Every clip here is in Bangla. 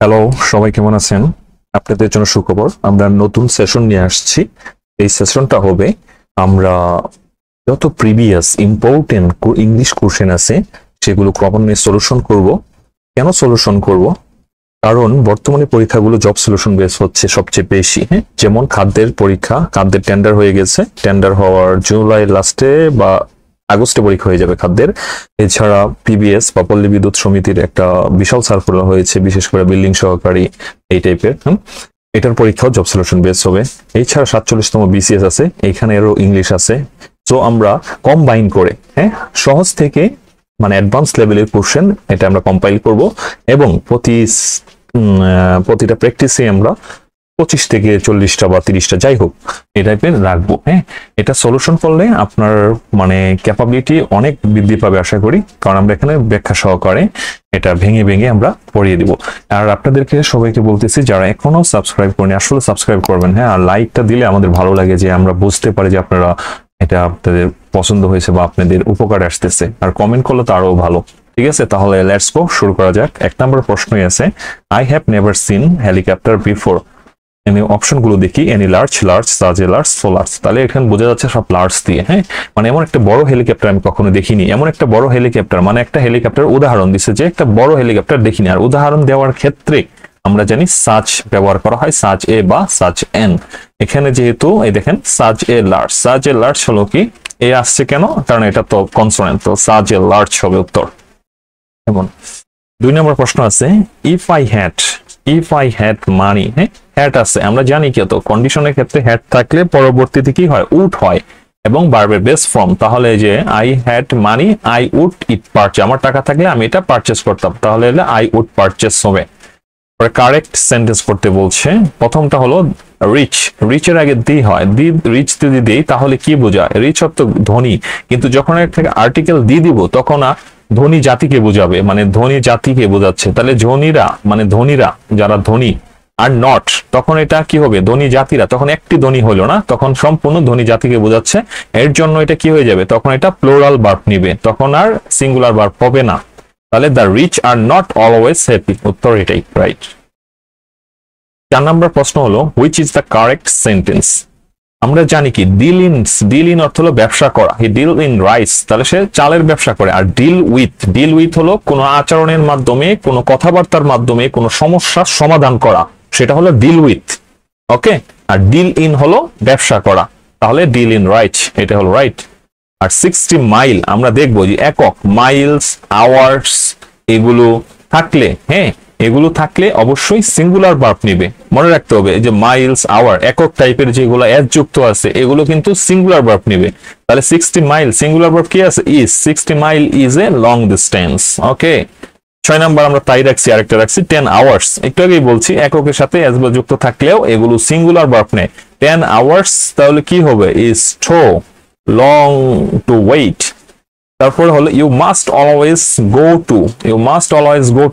হ্যালো, সবাই কেমন আছেন? আপনাদের জন্য সুখবর, আমরা নতুন সেশন নিয়ে আসছি। এই সেশনটা হবে আমরা যত প্রিভিয়াস ইম্পর্টেন্ট ইংলিশ কোশ্চেন আছে সেগুলো ক্রমান্বয়ে সলিউশন করব। কেন সলিউশন করব? কারণ বর্তমানে পরীক্ষাগুলো জব সলিউশন বেস হচ্ছে সবচেয়ে বেশি। হ্যাঁ, যেমন খাদ্যের পরীক্ষা, খাদ্যের টেন্ডার হয়ে গেছে, টেন্ডার হওয়ার জুলাই লাস্টে বা আগস্টে পরীক্ষা হয়ে যাবে খাদ্যের। এছাড়া পিবিএস বা পল্লী বিদ্যুৎ সমিতির একটা বিশাল সার্কুলার হয়েছে, বিশেষ করে বিল্ডিং সহকারী এই টাইপের। এটার পরীক্ষাও জব সলিউশন বেস হবে। এছাড়া 47তম বিসিএস আছে, এখানে আরো ইংলিশ আছে। তো আমরা কম্বাইন করে সহজ থেকে মানে অ্যাডভান্স লেভেলের কোশ্চেন এটা আমরা কম্পাইল করব এবং প্রতিটা প্র্যাকটিসে আমরা 25 থেকে 40টা বা 30টা যাই হোক এই টাইপের রাখবো। হ্যাঁ, এটা সলিউশন করলে আপনার মানে ক্যাপাবিলিটি অনেক বৃদ্ধি পাবে আশা করি, কারণ আমরা এখানে ব্যাখ্যা সহকারে এটা ভেঙে ভেঙে আমরা পড়িয়ে দিব। আর আপনাদেরকে সবাইকে বলতেছি যারা এখনো সাবস্ক্রাইব করেনি আসলে সাবস্ক্রাইব করবেন। হ্যাঁ, আর লাইকটা দিলে আমাদের ভালো লাগে, যে আমরা বুঝতে পারি যে আপনারা এটা আপনাদের পছন্দ হয়েছে বা আপনাদের উপকার আসতেছে। আর কমেন্ট করলে তো আরো ভালো। ঠিক আছে, তাহলে লেটস গো, শুরু করা যাক। 1 নম্বর প্রশ্নই আছে, I have never seen helicopter before. অপশনগুলো দেখি, এনি লার্জ, লার্জ, সাজ এ লার্জ, সো লার্জ। তাহলে এখানে বোঝা যাচ্ছে সব লার্জ দিয়ে। হ্যাঁ, মানে এমন একটা বড় হেলিকপ্টার আমি কখনো দেখিনি। এমন একটা বড় হেলিকপ্টার মানে একটা হেলিকপ্টার উদাহরণ দিচ্ছে যে একটা বড় হেলিকপ্টার দেখিনি। আর উদাহরণ দেওয়ার ক্ষেত্রে আমরা জানি সাজ ব্যবহার করা হয়, সাজ এ বা সাজ এন। এখানে যেহেতু এই দেখেন সাজ এ লার্জ, সাজ এ লার্জ হলো কি এ আসছে কেন, কারণ এটা তো কনসোনেন্ট, তো সাজ এ লার্জ হবে উত্তর। এমন 2 নম্বর প্রশ্ন আছে, ইফ আই হ্যাড মানি। হ্যাঁ, হ্যাড আছে, আমরা জানি কি তো কন্ডিশনের ক্ষেত্রে হ্যাড থাকলে পরবর্তীতে কি হয়, উড হয় এবং ভার্বের বেস ফর্ম। তাহলে যে I had money, I would it purchase, আমার টাকা থাকলে আমি এটা পারচেজ করতাম, তাহলে আই উড পারচেজ হবে। কারেক্ট সেন্টেন্স করতে বলছে। প্রথমটা হলো রিচ, রিচের আগে দি হয়, দি রিচ যদি দিই তাহলে কি বোঝায়, রিচ অর্থ ধনী, কিন্তু যখন এর থেকে আর্টিকেল দি দিব তখন ধনী জাতিকে বোঝাবে, মানে ধনী জাতিকে বোঝাচ্ছে। তাহলে ধনীরা মানে ধনীরা যারা ধনী, আর নট তখন এটা কি হবে, ধনী জাতিরা, তখন একটি ধনী হলো না, তখন সম্পূর্ণ ধনী জাতিকে বোঝাচ্ছে। এর জন্য এটা কি হয়ে যাবে, তখন এটা প্লোরাল ভার্ব নিবে, তখন আর সিঙ্গুলার ভার্ব হবে না। তাহলে the rich are not always happy, উত্তর এটাই রাইট। 4 নম্বর প্রশ্ন হলো, which is the correct sentence. আমরা জানি কি ডিল ইন অর্থ হলো ব্যবসা করা, হি ডিল ইন রাইস, তাহলে সে চালের ব্যবসা করে। আর ডিল উইথ হলো কোনো আচরণের মাধ্যমে, কোনো কথাবার্তার মাধ্যমে কোনো সমস্যার সমাধান করা, সেটা হলো ডিল উইথ। ওকে, আর ডিল ইন হলো ব্যবসা করা, তাহলে ডিল ইন রাইট, এটা হলো রাইট। আর 60 মাইল আমরা দেখবো যে একক, মাইলস, আওয়ার্স এগুলো থাকলে, হ্যাঁ এগুলো থাকলে অবশ্যই সিঙ্গুলার ভার্ব নিবে, মনে রাখতে হবে। এই যে মাইলস, আওয়ার একক টাইপের যেগুলো এস যুক্ত আছে এগুলো কিন্তু সিঙ্গুলার ভার্ব নিবে। তাহলে 60 মাইল সিঙ্গুলার ভার্ব কি আছে, is. 60 mile is a long distance. Okay, 6 number আমরা তাই রাখছি, আরেকটা রাখছি 10 আওয়ার্স। একটু আগেই বলছি এককের সাথে এস যুক্ত থাকলেও এগুলো সিঙ্গুলার ভার্ব নেয়। 10 আওয়ার্স তাহলে কি হবে, is too long to wait. তারপরে হলো you must always go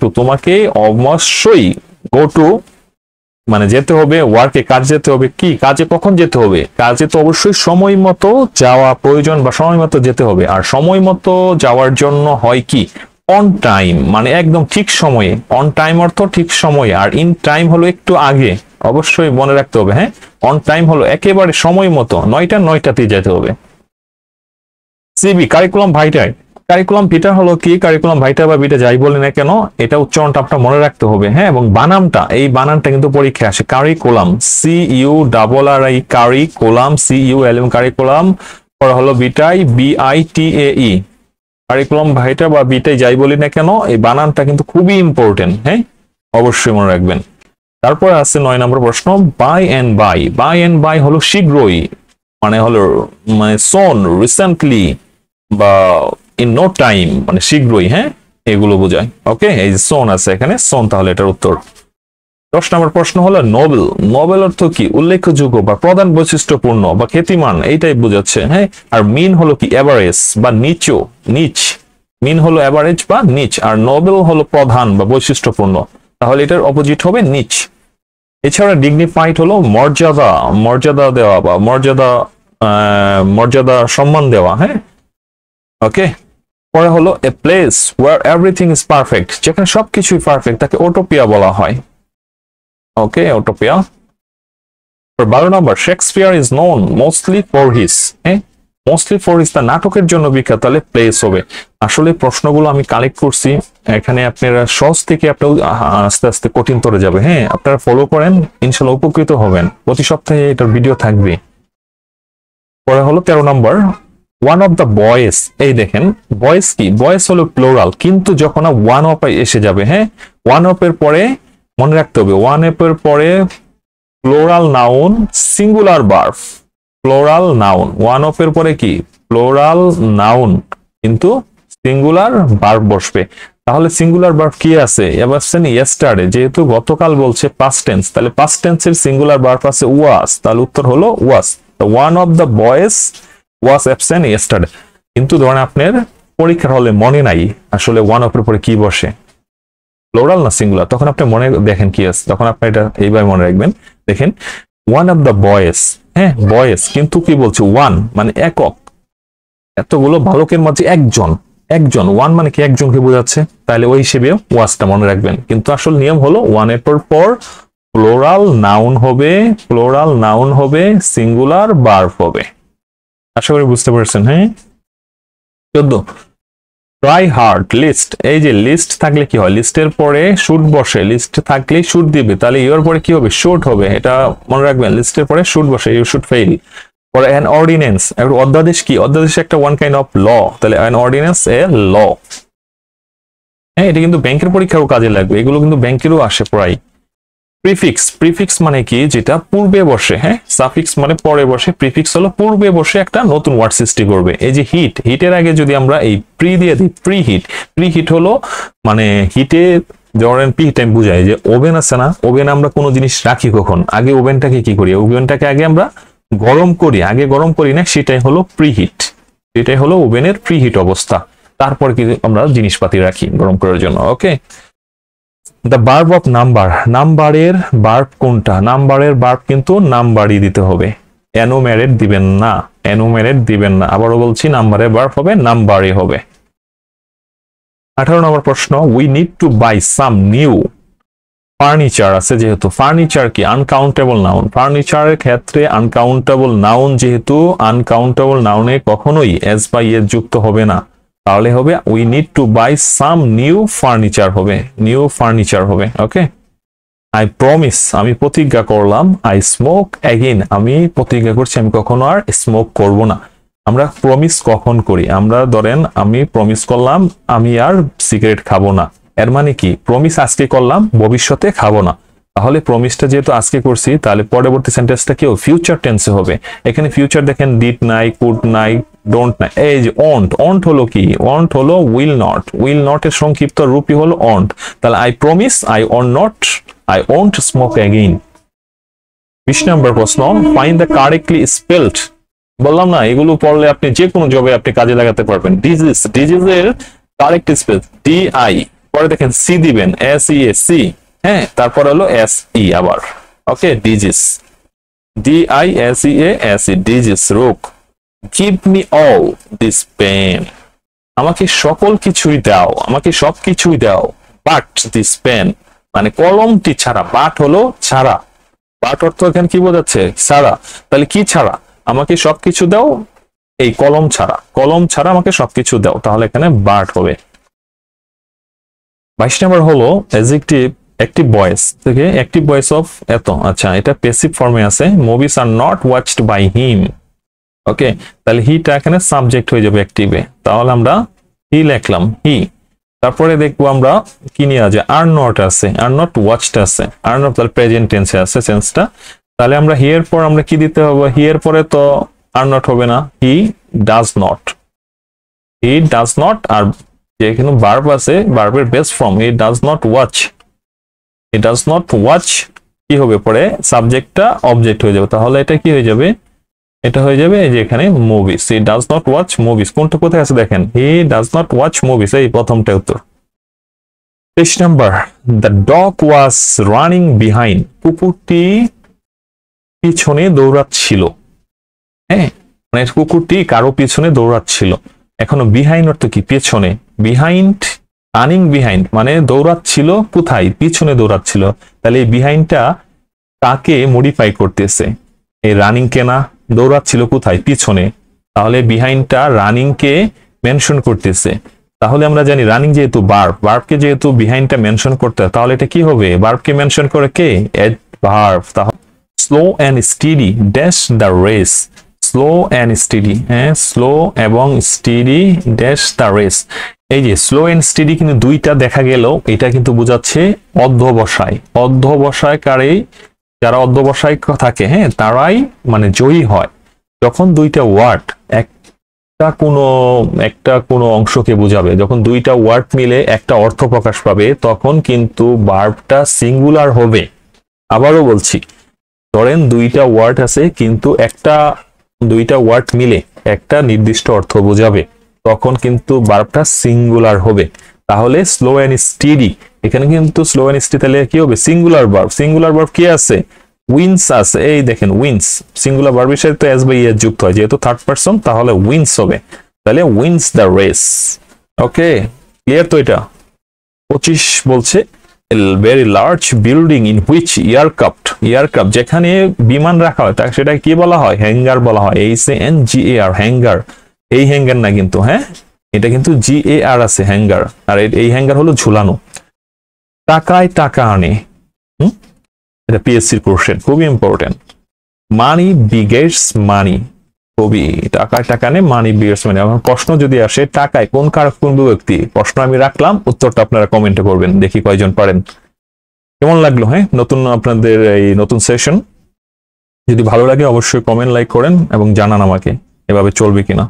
to, তোমাকে অবশ্যই গো টু মানে যেতে হবে, ওয়ার্কে কাজ যেতে হবে। কি কাজে কখন যেতে হবে, কাজে তো অবশ্যই সময় মতো যাওয়া প্রয়োজন বা সময় মতো যেতে হবে। আর সময় মতো যাওয়ার জন্য হয় কি, অন টাইম, মানে একদম ঠিক সময়ে। অন টাইম অর্থ ঠিক সময়ে, আর ইন টাইম হলো একটু আগে, অবশ্যই মনে রাখতে হবে। হ্যাঁ, অন টাইম হলো একেবারে সময় মতো, 9টাতেই যেতে হবে। সিবি কারিকুলাম ভাইটায়, কারিকুলাম ভিটা হলো কি, কারিকুলাম ভাইটা বা বিটা যাই বলি না কেন এটা উচ্চারণটা আপনার মনে রাখতে হবে। হ্যাঁ, এবং বানানটা, এই বানানটা কিন্তু পরীক্ষায় আসে। কারিকুলাম, CURRI, কারিকুলাম, CUL, এবং কারিকুলাম পরে হলো বিটাই, BITAE। কারিকুলাম ভাইটা বা বিটাই যাই বলি না কেন এই বানানটা কিন্তু খুবই ইম্পর্টেন্ট। হ্যাঁ, অবশ্যই মনে রাখবেন। তারপরে আছে 9 নম্বর প্রশ্ন, বাই এন্ড বাই হলো শীঘ্রই, মানে হলো মানে সোন, রিসেন্টলি বা ইন নো টাইম মানে শীঘ্রই। হ্যাঁ, এগুলো বোঝায়। ওকে, এই যে সোন আছে এখানে, সোন, তাহলে এটার উত্তর। 10 নম্বর প্রশ্ন হলো নোবেল অর্থ কি, উল্লেখযোগ্য বা প্রধান বৈশিষ্ট্যপূর্ণ বা খ্যাতিমান, এইটাই বোঝাচ্ছে। হ্যাঁ, আর মিন হলো কি এভারেজ বা নিচ, মিন হলো এভারেজ বা নিচ, আর নোবেল হলো প্রধান বা বৈশিষ্ট্যপূর্ণ, তাহলে এটার অপোজিট হবে নিচ। এছাড়া ডিগনিফাইড হলো মর্যাদা দেওয়া বা মর্যাদা সম্মান দেওয়া। হ্যাঁ, ওকে। পরে হলো a place where everything is perfect, যেখানে সবকিছুই পারফেক্ট তাকে ওটোপিয়া বলা হয়। Okay, utopia. 12 number, Shakespeare is known mostly for his, হ্যাঁ মোস্টলি ফর হিস, তার নাটকের জন্য বিখ্যাত, তাহলে প্লেস হবে। আসলে প্রশ্নগুলো আমি কালেক্ট করছি, এখানে আপনারা সহজ থেকে আপনার আস্তে আস্তে কঠিন তরে যাবে। হ্যাঁ, আপনারা ফলো করেন, ইনশাল্লাহ উপকৃত হবেন। প্রতি সপ্তাহে এটার ভিডিও থাকবে। পরে হলো 13 নম্বর, ওয়ান অফ দ্য বয়েস। এই দেখেন বয়েস কি, বয়েস হলো প্লোরাল, কিন্তু যখন ওয়ান অফ এসে যাবে, হ্যাঁ ওয়ান অফ এর পরে মনে রাখতে হবে, ওয়ান অফ এর পরে plural noun singular verb, plural noun, one of এর পরে কি প্লোরাল নাউন কিন্তু সিঙ্গুলার ভার্ব বসবে। তাহলে সিঙ্গুলার ভার্ব কি আছে, এবার ইয়েস্টারডে, যেহেতু গতকাল বলছে পাস্ট টেন্স, তাহলে পাস্ট টেন্সের সিঙ্গুলার ভার্ব আছে ওয়াজ, তাহলে উত্তর হলো was. One of the boys was absent yesterday. কিন্তু ধরেন আপনার পরীক্ষার হলে মনে নাই আসলে ওয়ান অফ এর পরে কি বসে, প্লোরাল না সিঙ্গুলার, তখন আপনি মনে দেখেন কি আছে, তখন আপনি এটা এইভাবে মনে রাখবেন। দেখেন ওয়ান অফ দ্য বয়েজ, হ্যাঁ বয়েজ, কিন্তু কি বলছে ওয়ান মানে একক, এতগুলো বালকের মাঝে একজন, একজন ওয়ান মানে কি একজনকে বোঝাচ্ছে, তাহলে ওই হিসেবে ওয়াজটা মনে রাখবেন। কিন্তু আসল নিয়ম হলো ওয়ান এর পর প্লোরাল নাউন হবে, প্লোরাল নাউন হবে, সিঙ্গুলার ভার্ব হবে। আশা করি বুঝতে পারছেন। হ্যাঁ 14, ট্রাই হার্ড লিস্ট। এই যে লিস্ট থাকলে কি হয়, লিস্টের পরে শুড বসে, লিস্ট থাকলে শুড দিবে, তাহলে ইউর পরে কি হবে শুড হবে, এটা মনে রাখবেন, লিস্টের পরে শুড বসে, ইউ শুড ফেইল। পরে অ্যান অর্ডিন্যান্স, একটা অধ্যাদেশ কি, অধ্যাদেশ একটা ওয়ান কাইন্ড অফ ল, তাহলে অ্যান অর্ডিন্যান্স এ ল। হ্যাঁ এটা কিন্তু ব্যাংকের পরীক্ষারও কাজে লাগবে, এগুলো কিন্তু ব্যাংকেরও আসে প্রায়। প্রিফিক্স, প্রিফিক্স মানে কি যেটা পূর্বে বসে, হ্যাঁ সাফিক্স মানে পরে বসে, প্রিফিক্স হলো পূর্বে বসে একটা নতুন ওয়ার্ড সৃষ্টি করবে। এই যে হিট, হিটের আগে যদি আমরা এই প্রি দিয়ে দিই, প্রি হিট, প্রি হিট হলো মানে হিটে ধরেন পি টাইম বুঝায় যে ওভেন আছে না, ওভেন আমরা কোনো জিনিস রাখি কখন, আগে ওভেনটাকে কি করি, ওভেনটাকে আগে আমরা গরম করি, আগে গরম করি না, সেটাই হলো প্রি হিট, এটাই হলো ওভেনের প্রি হিট অবস্থা। তারপর কি আমরা জিনিসপাতি রাখি গরম করার জন্য। ওকে, দ্য ভার্ব অফ নাম্বার, নাম্বারের ভার্ব কোনটা, নাম্বারের ভার্ব কিন্তু নাম্বারই দিতে হবে, এনুমেরেট দিবেন না, এনুমেরেট দিবেন না। আবারও বলছি নাম্বারের ভার্ব হবে নাম্বারই হবে। 18 নম্বর প্রশ্ন, we need to buy some new furniture আছে, যেহেতু ফার্নিচার কি আনকাউন্টেবল নাউন, ফার্নিচারের ক্ষেত্রে আনকাউন্টেবল নাউন, যেহেতু আনকাউন্টেবল নাউনে কখনোই এস বা ইয়েস যুক্ত হবে না, তাহলে হবে we need to buy some new furniture হবে, নিউ ফার্নিচার হবে। ওকে, আই প্রমিস, আমি প্রতিজ্ঞা করলাম, আই স্মোক অ্যাগেন, আমি প্রতিজ্ঞা করছি আমি কখনো আর স্মোক করব না। আমরা প্রমিস কখন করি, আমরা ধরেন আমি প্রমিস করলাম আমি আর সিগারেট খাবো না, এর মানে কি প্রমিস আজকে করলাম ভবিষ্যতে খাবো না, তাহলে প্রমিসটা যেহেতু আজকে করছি তাহলে পরবর্তী সেন্টেন্সটা কি ফিউচার টেন্সে হবে। এখানে ফিউচার দেখেন ডিড নাই, কুড নাই, ডোন্ট নাই, এই যে অন্ট, অন্ট হলো কি, অন্ট হলো উইল নট, উইল নট এর সংক্ষিপ্ত রূপই হলো অন্ট, তাহলে I promise I won't not, I won't smoke again. 20 নম্বর প্রশ্ন, ফাইন্ড দ্য কারেক্টলি স্পেলড, বললাম না এগুলো পড়লে আপনি যে কোনো জবে আপনি কাজে লাগাতে পারবেন। ডিজিজ, ডিজিজের কারেক্ট স্পেল ডি আই, পরে দেখেন সি দিবেন, এস ই এ সি, হ্যাঁ তারপর হলো এস ই আবার। Okay, disease, D I S E A S E, disease রোগ। Give me all this pen, আমাকে সকল কিছুই দাও, আমাকে সব কিছুই দাও, বাট দিস পেন মানে কলমটি ছাড়া, বাট হলো ছাড়া, বাট অর্থ এখানে কি বোঝাচ্ছে ছাড়া, তাহলে কি ছাড়া, আমাকে সবকিছু দাও এই কলম ছাড়া, কলম ছাড়া আমাকে সবকিছু দাও, তাহলে এখানে বাট হবে। 22 নম্বর হলো অ্যাডজেক্টিভ অ্যাক্টিভ ভয়েস থেকে, অ্যাক্টিভ ভয়েস অফ এত, আচ্ছা এটা প্যাসিভ ফর্মে আছে, movies are not watched by him. Okay, তাহলে হিটা এখানে সাবজেক্ট হয়ে যাবে অ্যাক্টিভে, তাহলে আমরা হি লিখলাম হি। তারপরে দেখবো আমরা কি নিয়ে আছে, আর নট আছে, আর নট ওয়াচড আছে, আর নট তাহলে প্রেজেন্ট টেন্সে আছে সেন্সটা, তাহলে আমরা হি এর পর আমরা কি দিতে হবে, হি এর পরে তো আর নট হবে না, he does not, he does not, আর যে এখানে ভার্ব আছে ভার্বের base form he does not watch, he does not watch কি হবে পরে সাবজেক্টটা অবজেক্ট হয়ে যাবে, তাহলে এটা কি হয়ে যাবে, এটা হয়ে যাবে এই যে এখানে movies, he does not watch movies, কোনটা কোথায় আছে দেখেন, he does not watch movies, এই প্রথমটা উত্তর। 23 number, the dog was running behind, কুকুরটি পিছনে দৌড়াচ্ছিল, হ্যাঁ মানে কুকুরটি কারো পিছনে দৌড়াচ্ছিল। এখনো বিহাইন্ড অর্থ কি পেছনে, বিহাইন্ড, রানিং বিহাইন্ড মানে দৌড়াচ্ছিল কোথায়, পিছনে দৌড়াচ্ছিল, তাহলে এই বিহাইন্ডটা কাকে মডিফাই করতেছে? এই রানিং কে না, দৌড়াচ্ছিল কোথায়? পিছনে। তাহলে বিহাইন্ডটা রানিং কে মেনশন করতেছে। তাহলে আমরা জানি রানিং যেহেতু ভার্বকে যেহেতু বিহাইন্ডটা মেনশন করতে হয়, তাহলে এটা কি হবে? ভার্বকে মেনশন করে কে? অ্যাডভার্ব। তাহলে slow and steady dash the race. Slow and steady, হ্যাঁ, স্লো এবং স্টিডি ড্যাশ দ্য রেস। এই যে স্লো অ্যান্ড স্টিডি কিন্তু দুইটা দেখা গেল, এটা কিন্তু বোঝাচ্ছে অধ্যবসায়। অধ্যবসায়কারী, যারা অধ্যবসায় থাকে, হ্যাঁ, তারাই মানে জয়ী হয়। যখন দুইটা ওয়ার্ড একটা কোনো অংশকে বোঝাবে, যখন দুইটা ওয়ার্ড মিলে একটা অর্থ প্রকাশ পাবে, তখন কিন্তু ভার্বটা সিঙ্গুলার হবে। আবারও বলছি, ধরেন দুইটা ওয়ার্ড আছে কিন্তু দুইটা ওয়ার্ড মিলে একটা নির্দিষ্ট অর্থ বোঝাবে, তখন কিন্তু ভার্বটা সিঙ্গুলার হবে। তাহলে স্লো অ্যান্ড স্টিডি, এখানে কিন্তু স্লো অ্যান্ড স্টিডি তাহলে কি হবে? Singular verb. সিঙ্গুলার ভার্ব কি আছে? উইন্স আছে। এই দেখেন উইন্স, সিঙ্গুলার ভার্বের সাথে তো এস বাই এস যুক্ত হয়, যেহেতু থার্ড পারসন, তাহলে উইন্স হবে। তাহলে wins the race. Okay, clear তো এটা? 25 বলছে very large building in which aircraft, যেখানে বিমান রাখা হয় তাকে সেটা কি বলা হয়? হ্যাঙ্গার বলা হয়। HANGAR, hanger. এই হ্যাঙ্গার না কিন্তু, হ্যাঁ, এটা কিন্তু GAR আছে, হ্যাঙ্গার। আর এই হ্যাঙ্গার হলো ঝুলানো। টাকায় টাকা আনে, এটা পিএসসির কোশ্চেন, খুবই ইম্পর্টেন্ট। মানি বিগেটস মানি, খুবই টাকায় টাকা আনে, মানি বিগেটস মানি। এখন প্রশ্ন যদি আসে টাকায় কোন কারক কোন ব্যক্তি, প্রশ্ন আমি রাখলাম, উত্তরটা আপনারা কমেন্টে করবেন, দেখি কয়জন পারেন। কেমন লাগলো, হ্যাঁ, আপনাদের এই নতুন সেশন? যদি ভালো লাগে অবশ্যই কমেন্ট, লাইক করেন এবং জানান আমাকে এভাবে চলবে কিনা।